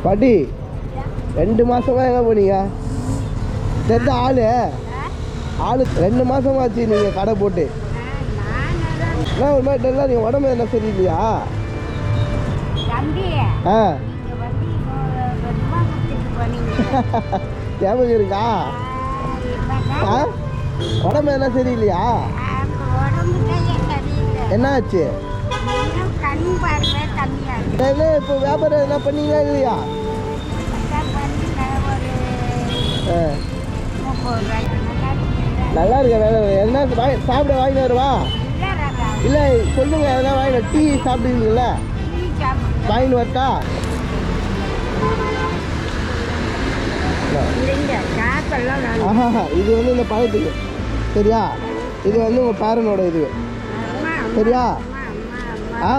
பாட்டி 2 மாசமா எங்கே போனீங்க? தெரிஞ்ச ஆளு 2 மாசமாச்சு நீங்கள் கடை போட்டு. என்ன ஒரு மாதிரி டெல்லாம் நீங்கள் உடம்பு என்ன சரியில்லையா? ஆ ஞாபகம் இருக்கா? ஆ உடம்பு என்ன சரியில்லையா? என்ன ஆச்சு? இப்போ வியாபாரம் எதனா பண்ணீங்களா இல்லையா? நல்லா இருக்க வேலை என்ன சாப்பிட வாங்கிட்டு வருவா? இல்லை சொல்லுங்க எதனா வாங்கிட்டு டீ சாப்பிடுவீங்கல்ல, வாங்கிட்டு வரட்டா? இது வந்து இந்த பழத்துக்கு சரியா? இது வந்து உங்கள் பேரனோட இது சரியா? ஆ